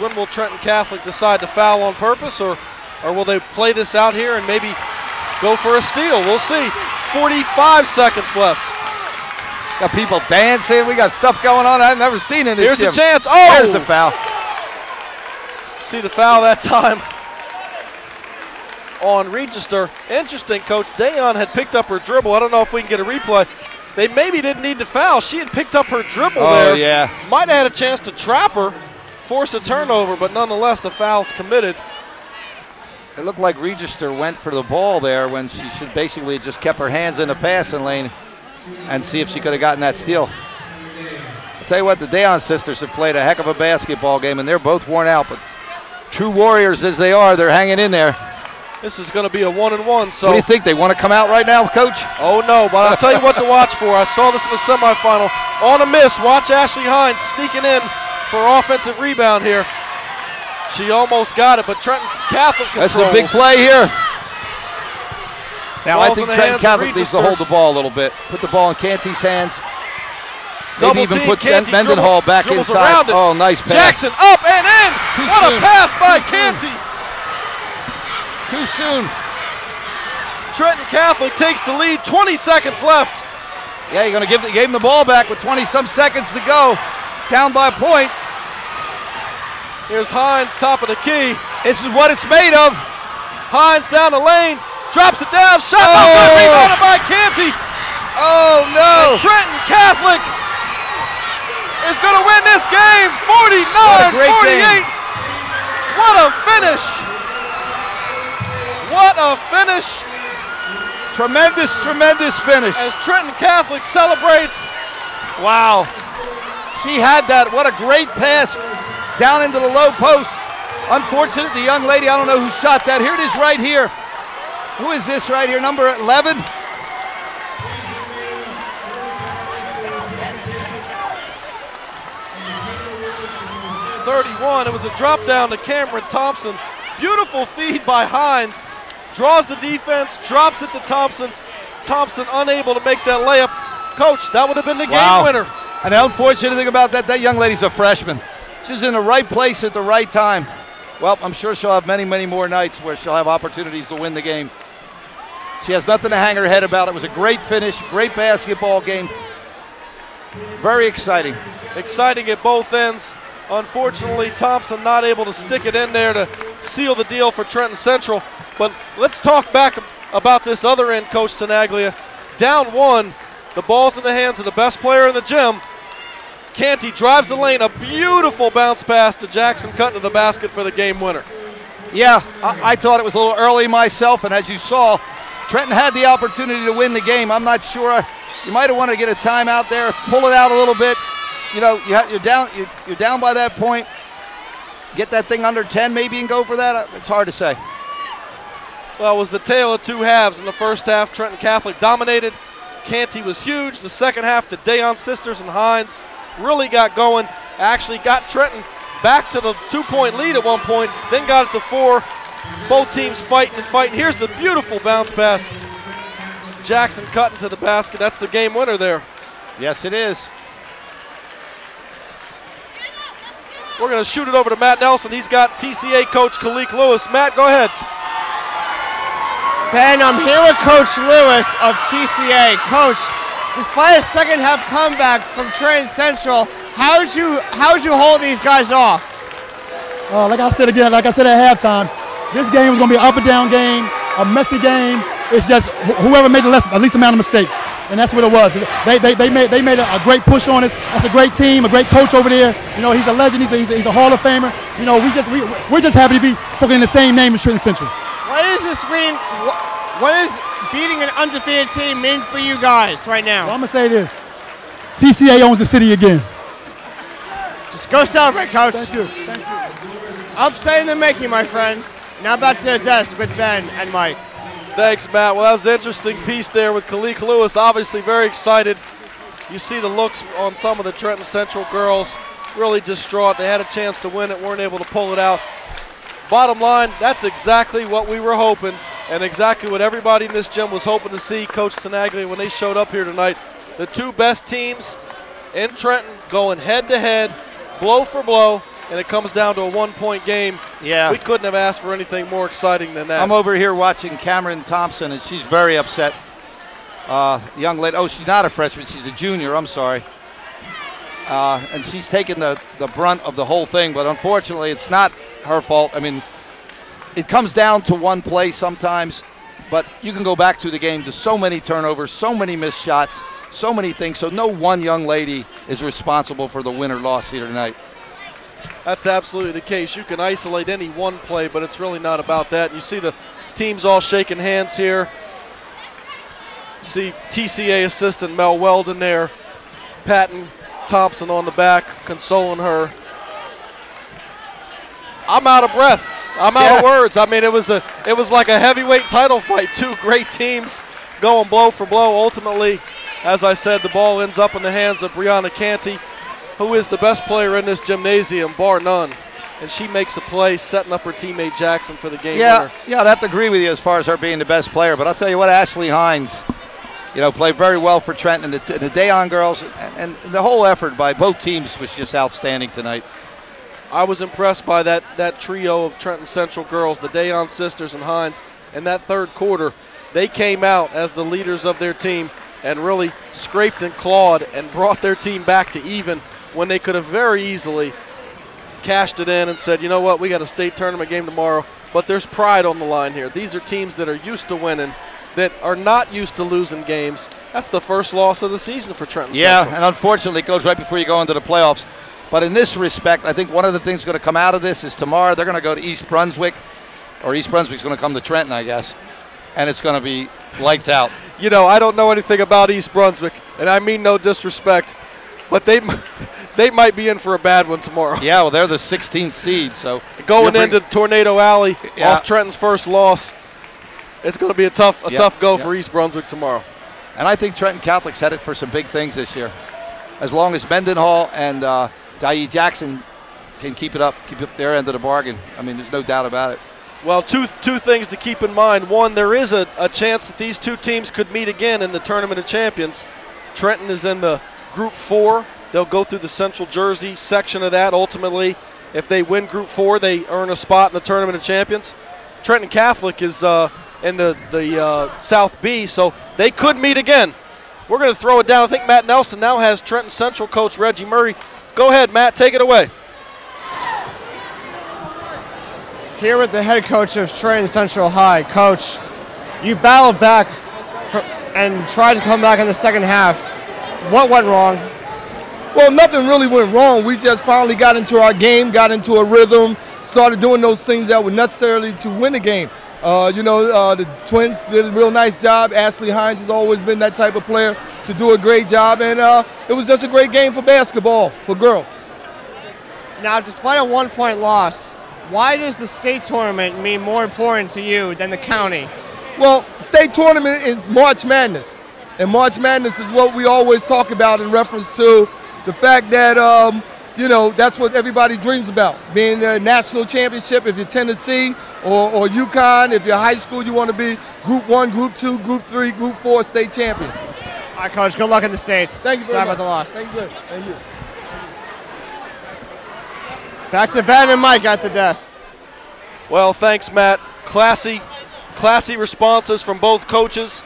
When will Trenton Catholic decide to foul on purpose, or will they play this out here and maybe go for a steal? We'll see. 45 seconds left. Got people dancing. We got stuff going on I've never seen in this Here's gym. the chance. Oh! There's the foul. See the foul that time on Register. Interesting, Coach. Dayon had picked up her dribble. I don't know if we can get a replay. They maybe didn't need to foul. She had picked up her dribble there. Oh, yeah. Might have had a chance to trap her, force a turnover, but nonetheless the foul's committed. It looked like Register went for the ball there when she should basically just kept her hands in the passing lane and see if she could have gotten that steal. I'll tell you what, the Dayon sisters have played a heck of a basketball game, and they're both worn out, but true warriors as they are, they're hanging in there. This is going to be a 1-and-1. So what do you think? They want to come out right now, Coach? Oh, no, but I'll tell you what to watch for. I saw this in the semifinal. On a miss, watch Ashley Hines sneaking in for offensive rebound here. She almost got it, but Trenton Catholic controls. That's a big play here. Now, Ball's I think Trenton Catholic needs to hold the ball a little bit. Put the ball in Canty's hands. Maybe even put Mendenhall back inside. Oh, nice pass. Jackson up and in. What a pass by Canty. Too soon. Trenton Catholic takes the lead, 20 seconds left. Yeah, you're going to give him the ball back with 20-some seconds to go. Down by a point. Here's Hines, top of the key. This is what it's made of. Hines down the lane, drops it down, shot no good, rebounded by Canty. Oh, no. And Trenton Catholic is going to win this game, 49-48. What a finish. What a finish. Tremendous, tremendous finish. As Trenton Catholic celebrates. Wow. She had that. What a great pass down into the low post. Unfortunate, the young lady, I don't know who shot that. Here it is right here. Who is this right here? Number 11? .31. It was a drop down to Cameron Thompson. Beautiful feed by Hines. Draws the defense, drops it to Thompson. Thompson unable to make that layup. Coach, that would have been the game winner. And the unfortunate thing about that young lady's a freshman. She's in the right place at the right time. Well, I'm sure she'll have many, many more nights where she'll have opportunities to win the game. She has nothing to hang her head about. It was a great finish, great basketball game. Very exciting. Exciting at both ends. Unfortunately, Thompson not able to stick it in there to seal the deal for Trenton Central. But let's talk back about this other end, Coach Tenaglia. Down one, the ball's in the hands of the best player in the gym. Canty drives the lane, a beautiful bounce pass to Jackson cutting to the basket for the game winner. Yeah, I thought it was a little early myself, and as you saw, Trenton had the opportunity to win the game. I'm not sure. You might have wanted to get a timeout there, pull it out a little bit. You know, you're down by that point. Get that thing under 10 maybe and go for that. It's hard to say. Well, it was the tale of two halves. In the first half, Trenton Catholic dominated. Canty was huge. The second half, the Dayon sisters and Hines really got going. Actually got Trenton back to the 2-point lead at one point, then got it to 4. Both teams fighting and fighting. Here's the beautiful bounce pass. Jackson cutting to the basket. That's the game winner there. Yes, it is. We're going to shoot it over to Matt Nelson. He's got TCA coach Kalik Lewis. Matt, go ahead. Ben, I'm here with Coach Lewis of TCA. Coach, despite a second half comeback from Trenton Central, how'd you hold these guys off? Like I said at halftime, this game was going to be an up and down game, a messy game. It's just whoever made the least amount of mistakes, and that's what it was. They made a great push on us. That's a great team, a great coach over there. You know, he's a legend. He's a Hall of Famer. You know, we're just happy to be spoken in the same name as Trenton Central. What does this mean? What does beating an undefeated team mean for you guys right now? Well, I'm gonna say this: TCA owns the city again. Just go celebrate, Coach. Thank you. Thank you. Upset in the making, my friends. Now back to the desk with Ben and Mike. Thanks, Matt. Well, that was an interesting piece there with Kalik Lewis. Obviously very excited. You see the looks on some of the Trenton Central girls. Really distraught. They had a chance to win it, weren't able to pull it out. Bottom line, that's exactly what we were hoping and exactly what everybody in this gym was hoping to see Coach Tenaglia when they showed up here tonight. The two best teams in Trenton going head-to-head, blow for blow. and it comes down to a 1-point game. Yeah. We couldn't have asked for anything more exciting than that. I'm over here watching Cameron Thompson, and she's very upset. Young lady, oh, she's not a freshman, she's a junior, I'm sorry. And she's taken the brunt of the whole thing, but unfortunately it's not her fault. I mean, it comes down to one play sometimes, but you can go back to the game to so many turnovers, so many missed shots, so many things, so no one young lady is responsible for the win or loss here tonight. That's absolutely the case. You can isolate any one play, but it's really not about that. You see the teams all shaking hands here. You see TCA assistant Mel Weldon there, patting Thompson on the back, consoling her. I'm out of breath. I'm out of words. I mean, it was like a heavyweight title fight. Two great teams going blow for blow. Ultimately, as I said, the ball ends up in the hands of Brianna Canty, who is the best player in this gymnasium, bar none. And she makes a play, setting up her teammate Jackson for the game winner. Yeah, I'd have to agree with you as far as her being the best player. But I'll tell you what, Ashley Hines, played very well for Trenton. And the Dayon girls and the whole effort by both teams was just outstanding tonight. I was impressed by that trio of Trenton Central girls, the Dayon sisters and Hines. In that third quarter, they came out as the leaders of their team and really scraped and clawed and brought their team back to even when they could have very easily cashed it in and said, you know what, we got a state tournament game tomorrow. But there's pride on the line here. These are teams that are used to winning, that are not used to losing games. That's the first loss of the season for Trenton Central. Yeah, and unfortunately it goes right before you go into the playoffs. But in this respect, I think one of the things going to come out of this is tomorrow they're going to go to East Brunswick, or East Brunswick's going to come to Trenton, I guess, and it's going to be lights out. I don't know anything about East Brunswick, and I mean no disrespect, but they might be in for a bad one tomorrow. Yeah, well, they're the 16th seed, so going into Tornado Alley off Trenton's first loss, it's going to be a tough go for East Brunswick tomorrow. And I think Trenton Catholic's headed for some big things this year, as long as Mendenhall and Dai Jackson can keep up their end of the bargain. I mean, there's no doubt about it. Well, two things to keep in mind. One, there is a chance that these two teams could meet again in the Tournament of Champions. Trenton is in the Group 4. They'll go through the Central Jersey section of that. Ultimately, if they win Group 4, they earn a spot in the Tournament of Champions. Trenton Catholic is in the South B, so they could meet again. We're going to throw it down. I think Matt Nelson now has Trenton Central coach Reggie Murray. Go ahead, Matt. Take it away. Here with the head coach of Trenton Central High. Coach, you battled back and tried to come back in the second half. What went wrong? Well, nothing really went wrong. We just finally got into our game, got into a rhythm, started doing those things that were necessary to win the game. The twins did a real nice job. Ashley Hines has always been that type of player to do a great job, and it was just a great game for basketball, for girls. Now, despite a 1-point loss, why does the state tournament mean more important to you than the county? Well, state tournament is March Madness, and March Madness is what we always talk about in reference to the fact that, that's what everybody dreams about, being a national championship. If you're Tennessee or UConn, if you're high school, you want to be Group 1, Group 2, Group 3, Group 4 state champion. All right, Coach, good luck in the States. Thank you very Sorry much. about the loss. Thank you. Thank you. Back to Ben and Mike at the desk. Well, thanks, Matt. Classy responses from both coaches.